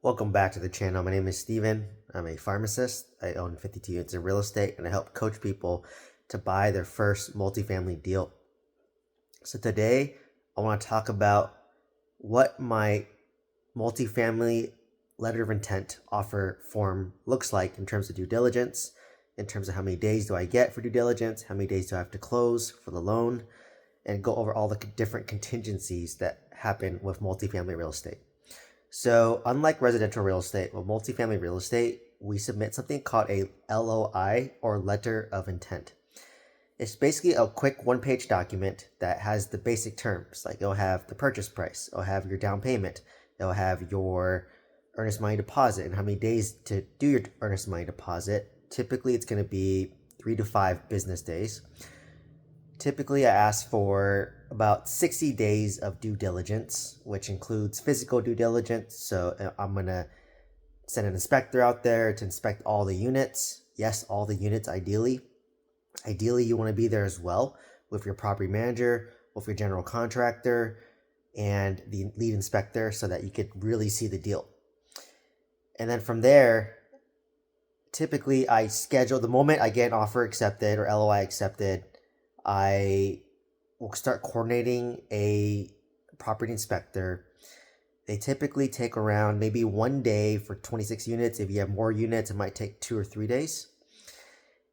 Welcome back to the channel. My name is Steven. I'm a pharmacist. I own 52 units of real estate and I help coach people to buy their first multifamily deal. So today I want to talk about what my multifamily letter of intent offer form looks like in terms of due diligence, in terms of how many days do I get for due diligence, how many days do I have to close for the loan, and go over all the different contingencies that happen with multifamily real estate. So, unlike residential real estate or multifamily real estate, we submit something called a LOI or letter of intent. It's basically a quick one-page document that has the basic terms. Like it'll have the purchase price, it'll have your down payment, it'll have your earnest money deposit and how many days to do your earnest money deposit. Typically, it's going to be 3 to 5 business days. Typically, I ask for about 60 days of due diligence, which includes physical due diligence. So I'm going to send an inspector out there to inspect all the units. Yes, all the units ideally. Ideally, you want to be there as well with your property manager, with your general contractor, and the lead inspector so that you could really see the deal. And then from there, typically I schedule the moment I get an offer accepted or LOI accepted, I will start coordinating a property inspector. They typically take around maybe 1 day for 26 units. If you have more units, it might take 2 or 3 days.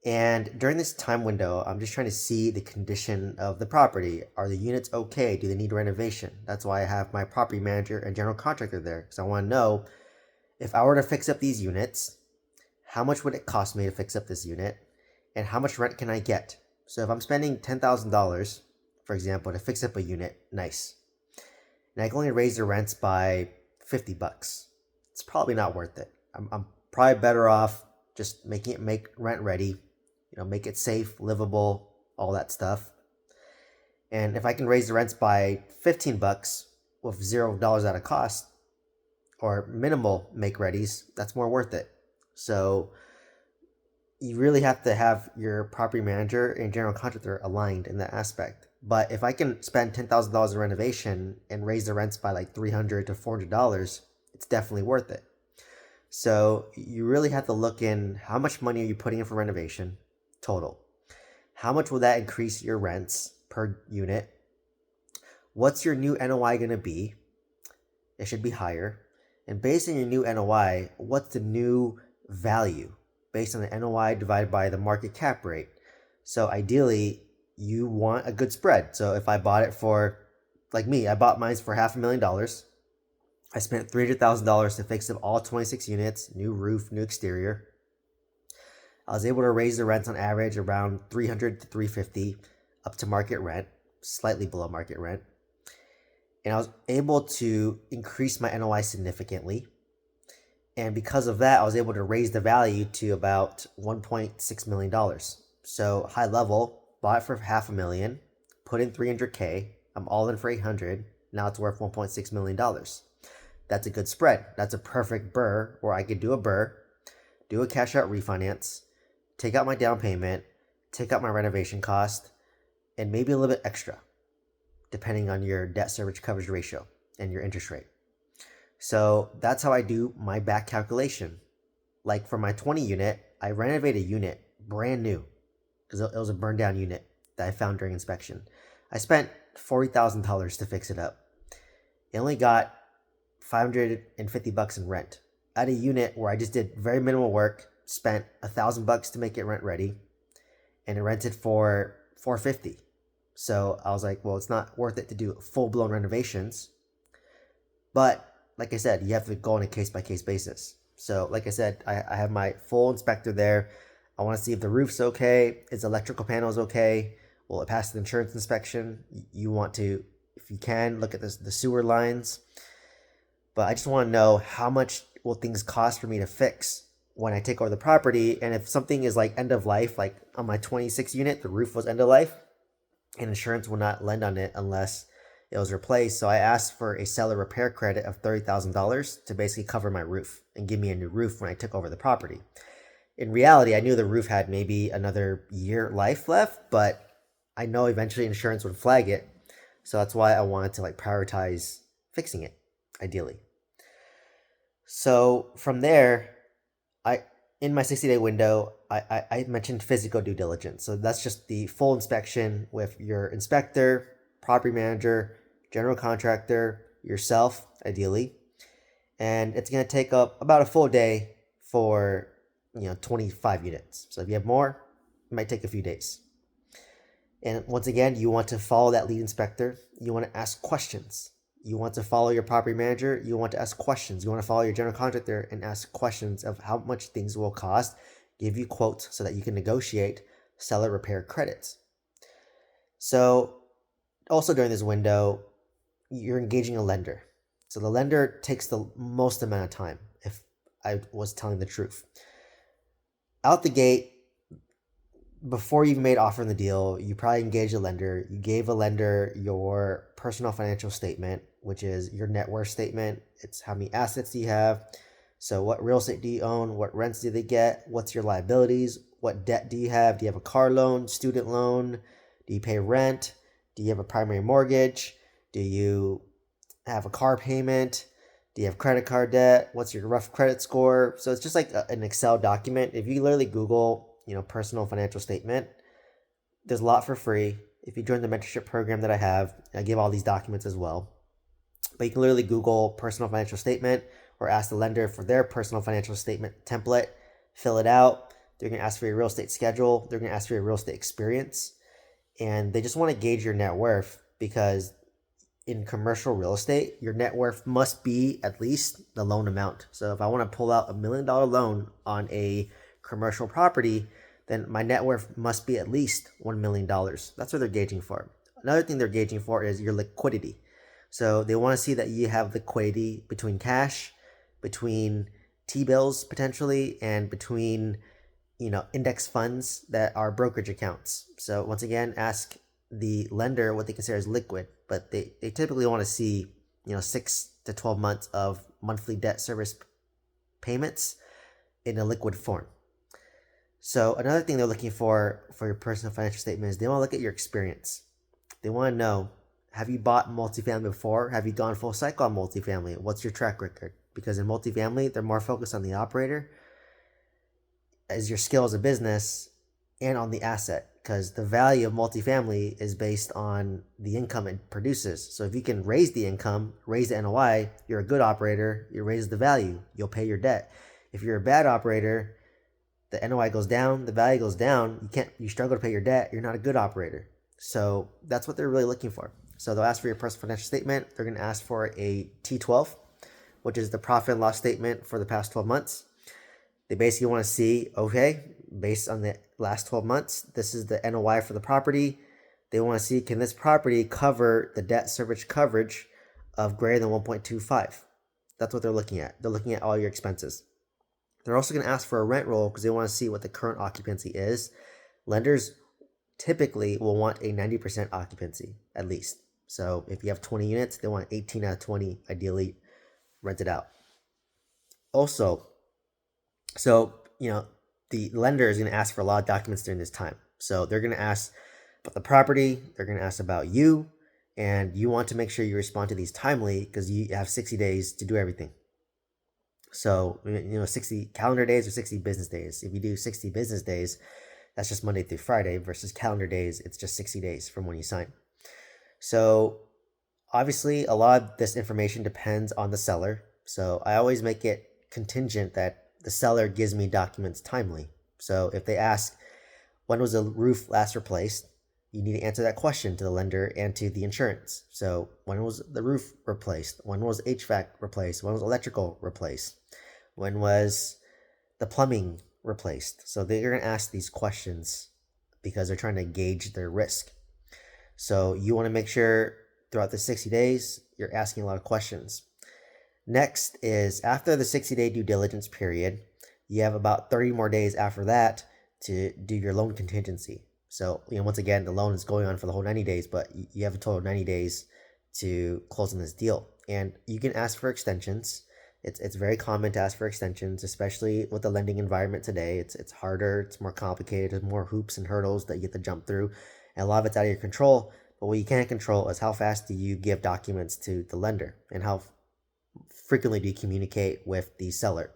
And during this time window, I'm just trying to see the condition of the property. Are the units okay? Do they need renovation? That's why I have my property manager and general contractor there, because I want to know if I were to fix up these units, how much would it cost me to fix up this unit, and how much rent can I get? So if I'm spending $10,000, for example, to fix up a unit, nice, and I can only raise the rents by $50, it's probably not worth it. I'm probably better off just making it make rent ready, make it safe, livable, all that stuff. And if I can raise the rents by $15 with $0 out of cost or minimal make readies, that's more worth it. So you really have to have your property manager and general contractor aligned in that aspect. But if I can spend $10,000 in renovation and raise the rents by like $300 to $400, it's definitely worth it. So you really have to look in how much money are you putting in for renovation total? How much will that increase your rents per unit? What's your new NOI going to be? It should be higher. And based on your new NOI, what's the new value based on the NOI divided by the market cap rate? So ideally, you want a good spread. So if I bought it for, like me, I bought mine for $500,000. I spent $300,000 to fix up all 26 units, new roof, new exterior. I was able to raise the rents on average around $300 to $350 up to market rent, slightly below market rent. And I was able to increase my NOI significantly. And because of that, I was able to raise the value to about $1.6 million. So high level, bought it for $500,000, put in $300K, I'm all in for $800, now it's worth $1.6 million. That's a good spread. That's a perfect BRRRR where I could do a BRRRR, do a cash out refinance, take out my down payment, take out my renovation cost, and maybe a little bit extra, depending on your debt service coverage ratio and your interest rate. So that's how I do my back calculation. Like for my 20 unit, I renovated a unit brand new because it was a burned down unit that I found during inspection. I spent $40,000 to fix it up. It only got $550 in rent. At a unit where I just did very minimal work, spent $1,000 to make it rent ready, and it rented for $450. So I was like, well, it's not worth it to do full-blown renovations. But like I said, you have to go on a case-by-case basis. So like I said, I have my full inspector there. I want to see if the roof's okay, is electrical panels okay, will it pass the insurance inspection? You want to, if you can, look at the sewer lines. But I just want to know how much will things cost for me to fix when I take over the property. And if something is like end of life, like on my 26 unit, the roof was end of life, and insurance will not lend on it unless it was replaced. So I asked for a seller repair credit of $30,000 to basically cover my roof and give me a new roof when I took over the property. In reality, I knew the roof had maybe another year life left, but I know eventually insurance would flag it. So that's why I wanted to prioritize fixing it, ideally. So from there, I in my 60-day window, I mentioned physical due diligence. So that's just the full inspection with your inspector, property manager, general contractor, yourself, ideally. And it's going to take up about a full day for 25 units. So if you have more, it might take a few days. And once again, you want to follow that lead inspector. You want to ask questions. You want to follow your property manager. You want to ask questions. You want to follow your general contractor and ask questions of how much things will cost, give you quotes so that you can negotiate seller repair credits. So also during this window, you're engaging a lender. So the lender takes the most amount of time, if I was telling the truth. Out the gate, before you even made offer in the deal, you probably engaged a lender. You gave a lender your personal financial statement, which is your net worth statement. It's how many assets do you have. So what real estate do you own? What rents do they get? What's your liabilities? What debt do you have? Do you have a car loan, student loan? Do you pay rent? Do you have a primary mortgage? Do you have a car payment? Do you have credit card debt? What's your rough credit score? So it's just like an Excel document. If you literally Google, personal financial statement, there's a lot for free. If you join the mentorship program that I have, I give all these documents as well. But you can literally Google personal financial statement or ask the lender for their personal financial statement template, fill it out. They're going to ask for your real estate schedule. They're going to ask for your real estate experience. And they just want to gauge your net worth because in commercial real estate, your net worth must be at least the loan amount. So if I want to pull out $1 million loan on a commercial property, then my net worth must be at least $1 million. That's what they're gauging for. Another thing they're gauging for is your liquidity. So they want to see that you have liquidity between cash, between T-bills potentially, and between index funds that are brokerage accounts. So once again, ask the lender what they consider as liquid, but they typically want to see 6 to 12 months of monthly debt service payments in a liquid form. So another thing they're looking for your personal financial statement is they want to look at your experience. They want to know, have you bought multifamily before? Have you gone full cycle on multifamily? What's your track record? Because in multifamily, they're more focused on the operator as your skill as a business and on the asset, because the value of multifamily is based on the income it produces. So if you can raise the income, raise the NOI, you're a good operator, you raise the value, you'll pay your debt. If you're a bad operator, the NOI goes down, the value goes down, you struggle to pay your debt, you're not a good operator. So that's what they're really looking for. So they'll ask for your personal financial statement. They're going to ask for a T12, which is the profit and loss statement for the past 12 months. They basically want to see, okay, based on the last 12 months, this is the NOI for the property. They want to see, can this property cover the debt service coverage of greater than 1.25? That's what they're looking at. They're looking at all your expenses. They're also going to ask for a rent roll because they want to see what the current occupancy is. Lenders typically will want a 90% occupancy at least. So if you have 20 units, they want 18 out of 20 ideally rented out. Also, so, the lender is going to ask for a lot of documents during this time. So they're going to ask about the property, they're going to ask about you, and you want to make sure you respond to these timely because you have 60 days to do everything. So, 60 calendar days or 60 business days. If you do 60 business days, that's just Monday through Friday versus calendar days, it's just 60 days from when you sign. So obviously a lot of this information depends on the seller. So I always make it contingent that the seller gives me documents timely. So if they ask, when was the roof last replaced? You need to answer that question to the lender and to the insurance. So when was the roof replaced? When was HVAC replaced? When was electrical replaced? When was the plumbing replaced? So they're going to ask these questions because they're trying to gauge their risk. So you want to make sure throughout the 60 days, you're asking a lot of questions. Next is after the 60-day due diligence period, you have about 30 more days after that to do your loan contingency. So, once again, the loan is going on for the whole 90 days, but you have a total of 90 days to close on this deal. And you can ask for extensions. It's very common to ask for extensions, especially with the lending environment today. It's harder, it's more complicated, there's more hoops and hurdles that you get to jump through. And a lot of it's out of your control. But what you can't control is how fast do you give documents to the lender and how frequently do you communicate with the seller?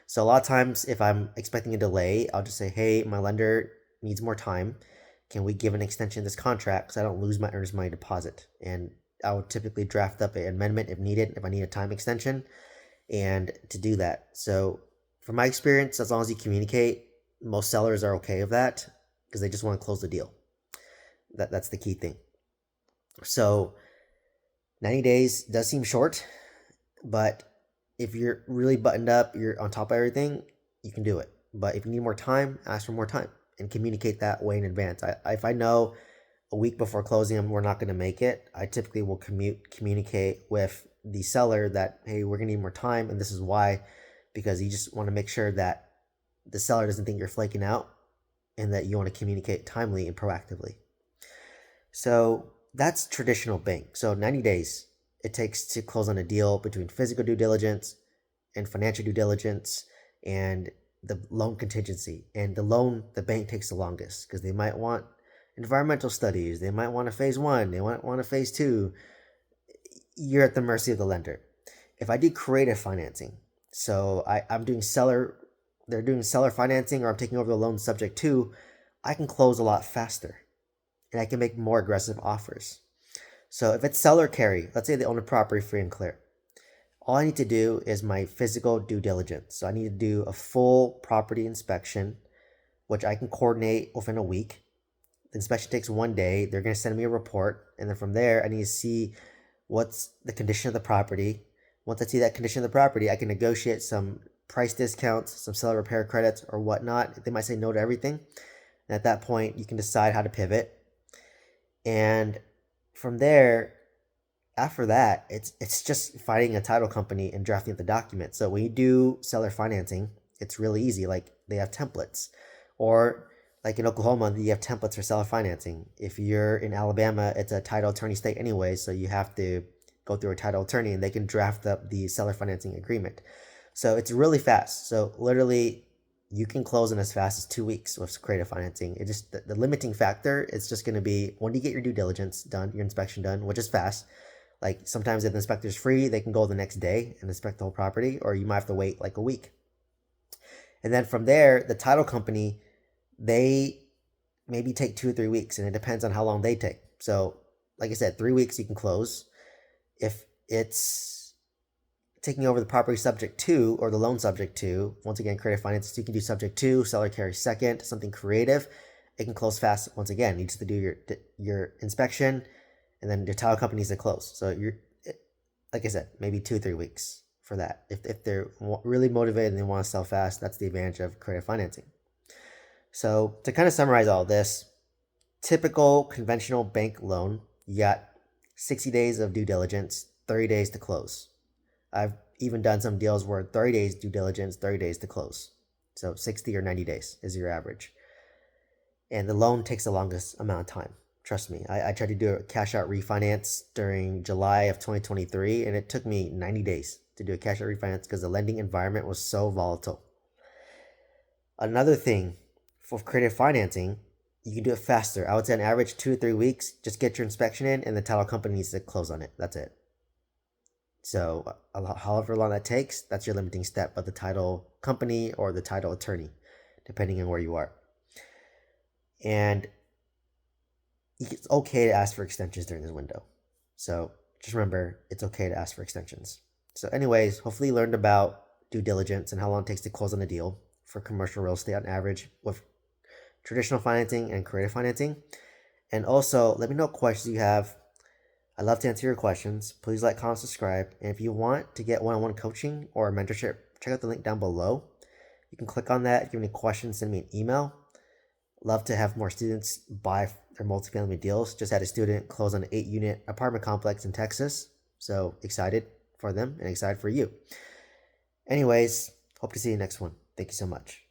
So a lot of times if I'm expecting a delay, I'll just say, hey, my lender needs more time. Can we give an extension to this contract so I don't lose my earnest money deposit? And I would typically draft up an amendment if needed, if I need a time extension, and to do that. So from my experience, as long as you communicate, most sellers are okay with that because they just want to close the deal. That's the key thing. So 90 days does seem short, but if you're really buttoned up, you're on top of everything, you can do it. But if you need more time, ask for more time and communicate that way in advance. If I know a week before closing we're not going to make it, I typically will communicate with the seller that, hey, we're going to need more time, and this is why, because you just want to make sure that the seller doesn't think you're flaking out and that you want to communicate timely and proactively. So that's traditional bank. So 90 days it takes to close on a deal between physical due diligence and financial due diligence and the loan contingency. And the bank takes the longest because they might want environmental studies, they might want a phase one, they might want a phase two. You're at the mercy of the lender. If I do creative financing, so I'm doing they're doing seller financing, or I'm taking over the loan subject to, I can close a lot faster and I can make more aggressive offers. So if it's seller carry, let's say they own a property free and clear, all I need to do is my physical due diligence. So I need to do a full property inspection, which I can coordinate within a week. The inspection takes 1 day. They're going to send me a report. And then from there, I need to see what's the condition of the property. Once I see that condition of the property, I can negotiate some price discounts, some seller repair credits or whatnot. They might say no to everything. And at that point, you can decide how to pivot. And from there, after that, it's just finding a title company and drafting up the document. So when you do seller financing, it's really easy. Like they have templates, or like in Oklahoma, you have templates for seller financing. If you're in Alabama, it's a title attorney state anyway, so you have to go through a title attorney and they can draft up the seller financing agreement. So it's really fast. So literally you can close in as fast as 2 weeks with creative financing. It just the limiting factor is just going to be when you get your due diligence done, your inspection done, which is fast. Like sometimes if the inspector's free, they can go the next day and inspect the whole property, or you might have to wait like a week. And then from there, the title company, they maybe take 2 or 3 weeks, and it depends on how long they take. So like I said, 3 weeks you can close. If it's taking over the property subject to or the loan subject to, once again, creative finance, you can do subject to, seller carry second, something creative. It can close fast. Once again, you just have to do your inspection, and then your title company needs to close. So you're, like I said, maybe 2 or 3 weeks for that. If they're really motivated and they want to sell fast, that's the advantage of creative financing. So to kind of summarize all this, typical conventional bank loan, you got 60 days of due diligence, 30 days to close. I've even done some deals where 30 days due diligence, 30 days to close. So 60 or 90 days is your average. And the loan takes the longest amount of time. Trust me, I tried to do a cash out refinance during July of 2023, and it took me 90 days to do a cash out refinance because the lending environment was so volatile. Another thing for creative financing, you can do it faster. I would say on average 2 to 3 weeks, just get your inspection in and the title company needs to close on it. That's it. So however long that takes, that's your limiting step of the title company or the title attorney, depending on where you are. And it's okay to ask for extensions during this window. So just remember, it's okay to ask for extensions. So anyways, hopefully you learned about due diligence and how long it takes to close on a deal for commercial real estate on average with traditional financing and creative financing. And also, let me know what questions you have. I'd love to answer your questions. Please like, comment, subscribe. And if you want to get one-on-one coaching or mentorship, check out the link down below. You can click on that. If you have any questions, send me an email. Love to have more students buy their multifamily deals. Just had a student close on an 8-unit apartment complex in Texas. So excited for them and excited for you. Anyways, hope to see you next one. Thank you so much.